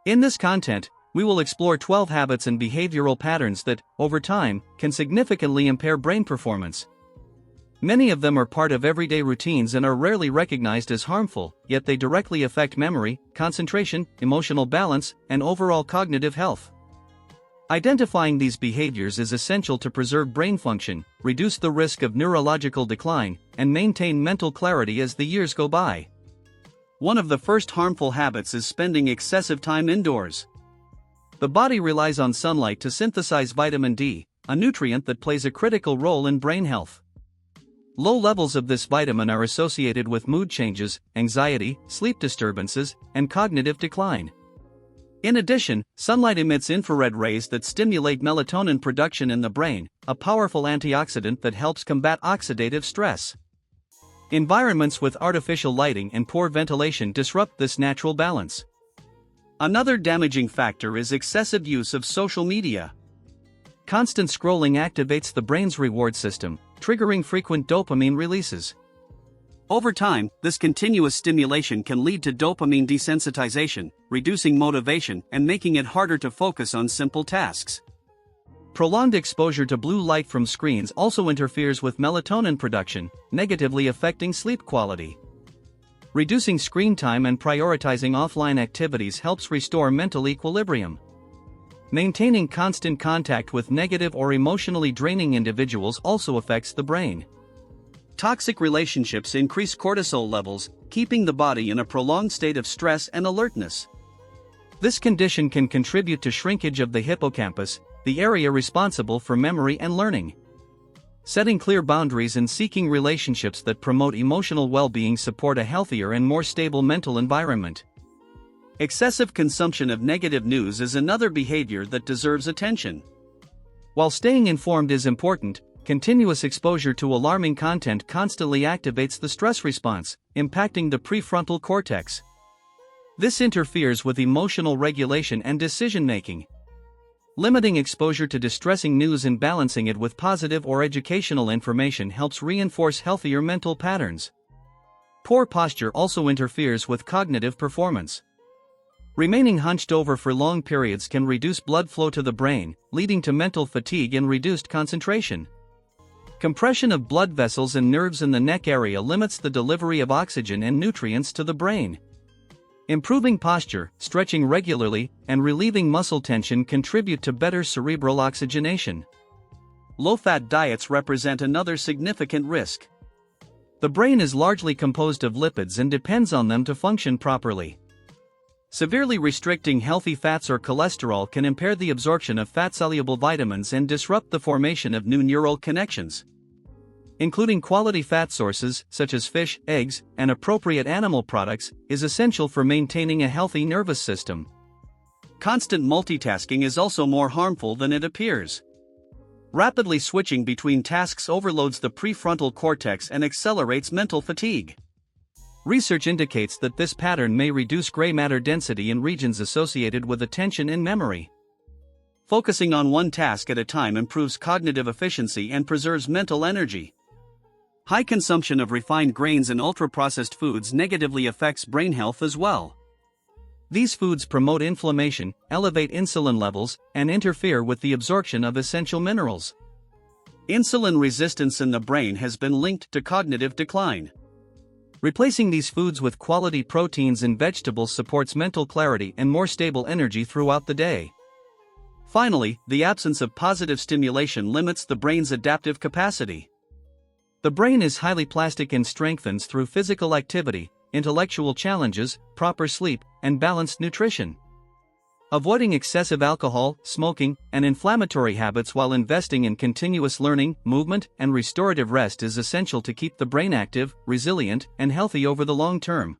In this content, we will explore 12 habits and behavioral patterns that, over time, can significantly impair brain performance. Many of them are part of everyday routines and are rarely recognized as harmful, yet they directly affect memory, concentration, emotional balance, and overall cognitive health. Identifying these behaviors is essential to preserve brain function, reduce the risk of neurological decline, and maintain mental clarity as the years go by. One of the first harmful habits is spending excessive time indoors. The body relies on sunlight to synthesize vitamin D, a nutrient that plays a critical role in brain health. Low levels of this vitamin are associated with mood changes, anxiety, sleep disturbances, and cognitive decline. In addition, sunlight emits infrared rays that stimulate melatonin production in the brain, a powerful antioxidant that helps combat oxidative stress. Environments with artificial lighting and poor ventilation disrupt this natural balance. Another damaging factor is excessive use of social media. Constant scrolling activates the brain's reward system, triggering frequent dopamine releases. Over time, this continuous stimulation can lead to dopamine desensitization, reducing motivation and making it harder to focus on simple tasks. Prolonged exposure to blue light from screens also interferes with melatonin production, negatively affecting sleep quality. Reducing screen time and prioritizing offline activities helps restore mental equilibrium. Maintaining constant contact with negative or emotionally draining individuals also affects the brain. Toxic relationships increase cortisol levels, keeping the body in a prolonged state of stress and alertness. This condition can contribute to shrinkage of the hippocampus, the area responsible for memory and learning. Setting clear boundaries and seeking relationships that promote emotional well-being support a healthier and more stable mental environment. Excessive consumption of negative news is another behavior that deserves attention. While staying informed is important, continuous exposure to alarming content constantly activates the stress response, impacting the prefrontal cortex. This interferes with emotional regulation and decision-making. Limiting exposure to distressing news and balancing it with positive or educational information helps reinforce healthier mental patterns. Poor posture also interferes with cognitive performance. Remaining hunched over for long periods can reduce blood flow to the brain, leading to mental fatigue and reduced concentration. Compression of blood vessels and nerves in the neck area limits the delivery of oxygen and nutrients to the brain. Improving posture, stretching regularly, and relieving muscle tension contribute to better cerebral oxygenation. Low-fat diets represent another significant risk. The brain is largely composed of lipids and depends on them to function properly. Severely restricting healthy fats or cholesterol can impair the absorption of fat-soluble vitamins and disrupt the formation of new neural connections. Including quality fat sources, such as fish, eggs, and appropriate animal products, is essential for maintaining a healthy nervous system. Constant multitasking is also more harmful than it appears. Rapidly switching between tasks overloads the prefrontal cortex and accelerates mental fatigue. Research indicates that this pattern may reduce gray matter density in regions associated with attention and memory. Focusing on one task at a time improves cognitive efficiency and preserves mental energy. High consumption of refined grains and ultra-processed foods negatively affects brain health as well. These foods promote inflammation, elevate insulin levels, and interfere with the absorption of essential minerals. Insulin resistance in the brain has been linked to cognitive decline. Replacing these foods with quality proteins and vegetables supports mental clarity and more stable energy throughout the day. Finally, the absence of positive stimulation limits the brain's adaptive capacity. The brain is highly plastic and strengthens through physical activity, intellectual challenges, proper sleep, and balanced nutrition. Avoiding excessive alcohol, smoking, and inflammatory habits while investing in continuous learning, movement, and restorative rest is essential to keep the brain active, resilient, and healthy over the long term.